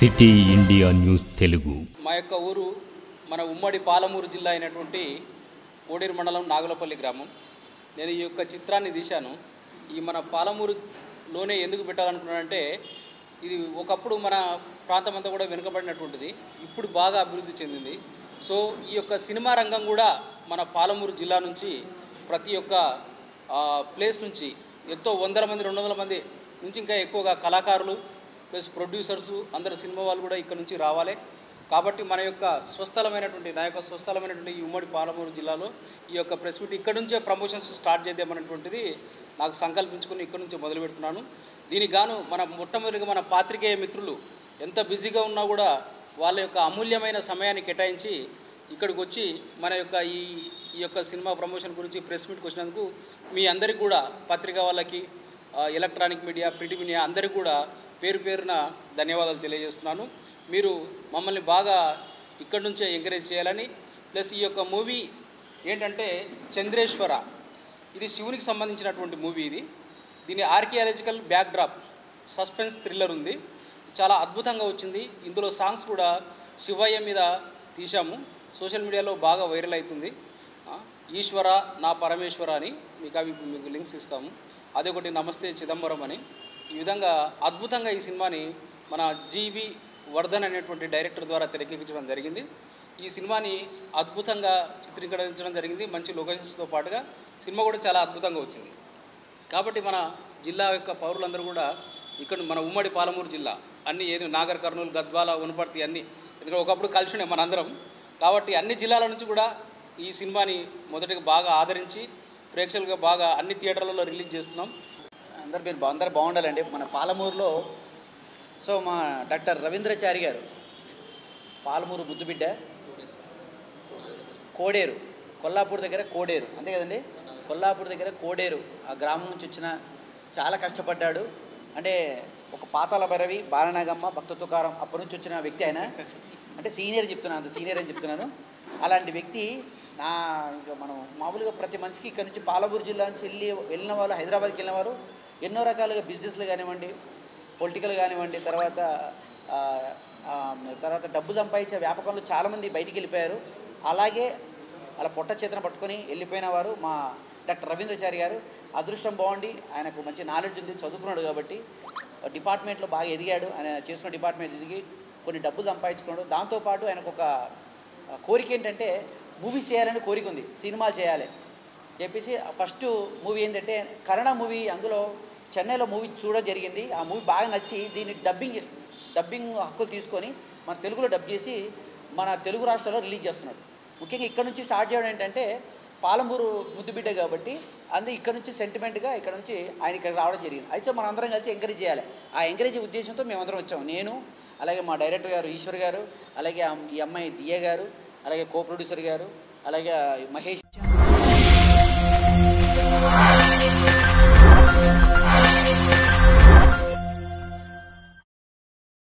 City India news Telugu. మా యొక్క ఊరు మన ఉమ్మడి పాలమూరు జిల్లా అయినటువంటి కోడేరు మండలం నాగులపల్లి గ్రామం. నేను ఈ యొక్క చిత్రాన్ని తీశాను. ఈ మన పాలమూరులోనే ఎందుకు పెట్టాలనుకున్నానంటే, ఇది ఒకప్పుడు మన ప్రాంతం అంతా కూడా వెనుకబడినటువంటిది, ఇప్పుడు బాగా అభివృద్ధి చెందింది. సో ఈ యొక్క సినిమా రంగం కూడా మన పాలమూరు జిల్లా నుంచి ప్రతి ఒక్క ప్లేస్ నుంచి ఎంతో 100 మంది 200 మంది నుంచి ఇంకా ఎక్కువగా కళాకారులు ప్లస్ ప్రొడ్యూసర్సు అందరు సినిమా వాళ్ళు కూడా ఇక్కడ నుంచి రావాలి. కాబట్టి మన యొక్క నా యొక్క స్వస్థలమైనటువంటి ఈ ఉమ్మడి పాలమూరు జిల్లాలో ఈ యొక్క ప్రెస్ మీట్ ఇక్కడ నుంచే ప్రమోషన్స్ స్టార్ట్ చేద్దామనేటువంటిది నాకు సంకల్పించుకుని ఇక్కడ నుంచి మొదలు పెడుతున్నాను. దీనికి గాను మొట్టమొదటిగా మన పాత్రికేయ మిత్రులు ఎంత బిజీగా ఉన్నా కూడా వాళ్ళ యొక్క అమూల్యమైన సమయాన్ని కేటాయించి ఇక్కడికి వచ్చి మన యొక్క ఈ యొక్క సినిమా ప్రమోషన్ గురించి ప్రెస్ మీట్కి వచ్చినందుకు మీ అందరికీ కూడా, పత్రికా వాళ్ళకి, ఎలక్ట్రానిక్ మీడియా, ప్రింట్ మీడియా అందరికీ కూడా పేరు పేరున ధన్యవాదాలు తెలియజేస్తున్నాను. మీరు మమ్మల్ని బాగా ఇక్కడి నుంచే ఎంకరేజ్ చేయాలని, ప్లస్ ఈ యొక్క మూవీ ఏంటంటే చంద్రేశ్వర, ఇది శివునికి సంబంధించినటువంటి మూవీ. దీని ఆర్కియాలజికల్ బ్యాక్డ్రాప్ సస్పెన్స్ థ్రిల్లర్ ఉంది. చాలా అద్భుతంగా వచ్చింది. ఇందులో సాంగ్స్ కూడా శివయ్య మీద తీశాము. సోషల్ మీడియాలో బాగా వైరల్ అవుతుంది. ఈశ్వర నా పరమేశ్వర అని మీకు లింక్స్ ఇస్తాము. అదొకటి నమస్తే చిదంబరం అని. ఈ విధంగా అద్భుతంగా ఈ సినిమాని మన జీవి వర్ధన్ అనేటువంటి డైరెక్టర్ ద్వారా తెరకెక్కించడం జరిగింది. ఈ సినిమాని అద్భుతంగా చిత్రీకరించడం జరిగింది. మంచి లొకేషన్స్తో పాటుగా సినిమా కూడా చాలా అద్భుతంగా వచ్చింది. కాబట్టి మన జిల్లా యొక్క పౌరులందరూ కూడా ఇక్కడ మన ఉమ్మడి పాలమూరు జిల్లా అన్ని నాగర్ కర్నూలు, గద్వాల, ఉనపర్తి అన్నీ, ఎందుకంటే ఒకప్పుడు కలిసి ఉండే మనందరం. కాబట్టి అన్ని జిల్లాల నుంచి కూడా ఈ సినిమాని మొదటిగా బాగా ఆదరించి ప్రేక్షకులుగా బాగా అన్ని థియేటర్లలో రిలీజ్ చేస్తున్నాం. అందరు బాగుండాలండి. మన పాలమూరులో మా డాక్టర్ రవీంద్రచారి గారు, పాలమూరు ముద్దుబిడ్డ, కోడేరు, కొల్లాపూర్ దగ్గర కోడేరు, అంతే కదండి, కొల్లాపూర్ దగ్గర కోడేరు, ఆ గ్రామం నుంచి వచ్చిన, చాలా కష్టపడ్డాడు. అంటే ఒక పాతాల భైరవి, బాలనాగమ్మ, భక్త తుకారం అప్పటి నుంచి వచ్చిన వ్యక్తి ఆయన. అంటే సీనియర్ చెప్తున్నాను, అంత సీనియర్ అని చెప్తున్నాను. అలాంటి వ్యక్తి ఇంకా మనం మామూలుగా ప్రతి మనిషికి ఇక్కడ నుంచి పాలమూరు జిల్లా నుంచి వెళ్ళిన వాళ్ళు, హైదరాబాద్కి వెళ్ళిన వారు ఎన్నో రకాలుగా బిజినెస్లు కానివ్వండి, పొలిటికల్ కానివ్వండి, తర్వాత డబ్బు సంపాదించే వ్యాపకంలో చాలామంది బయటికి వెళ్ళిపోయారు. అలాగే అలా పొట్ట చేతన పట్టుకొని వెళ్ళిపోయిన వారు మా డాక్టర్ రవీంద్రచారి గారు. అదృష్టం బాగుండి ఆయనకు మంచి నాలెడ్జ్ ఉంది, చదువుకున్నాడు కాబట్టి డిపార్ట్మెంట్లో బాగా ఎదిగాడు. ఆయన చేసుకున్న డిపార్ట్మెంట్ ఎదిగి కొన్ని డబ్బులు సంపాదించుకున్నాడు. దాంతోపాటు ఆయనకు ఒక కోరిక ఏంటంటే మూవీస్ చేయాలని కోరిక ఉంది, సినిమాలు చేయాలి చెప్పేసి. ఫస్ట్ మూవీ ఏంటంటే కన్నడ మూవీ, అందులో చెన్నైలో మూవీ చూడడం జరిగింది. ఆ మూవీ బాగా నచ్చి దీన్ని డబ్బింగ్ హక్కులు తీసుకొని మన తెలుగులో డబ్ చేసి మన తెలుగు రాష్ట్రాల్లో రిలీజ్ చేస్తున్నాడు. ముఖ్యంగా ఇక్కడ నుంచి స్టార్ట్ చేయడం ఏంటంటే పాలమూరు ముద్దుబిడ్డ కాబట్టి ఇక్కడ నుంచి సెంటిమెంట్గా ఇక్కడ నుంచి ఆయన ఇక్కడ రావడం జరిగింది. అయితే మనం అందరం కలిసి ఎంకరేజ్ చేయాలి. ఆ ఎంకరేజ్ ఉద్దేశంతో మేమందరం వచ్చాము. నేను, అలాగే మా డైరెక్టర్ గారు ఈశ్వర్ గారు, అలాగే ఈ అమ్మాయి దియ్య గారు, అలాగే కో ప్రొడ్యూసర్ గారు, అలాగే మహేష్.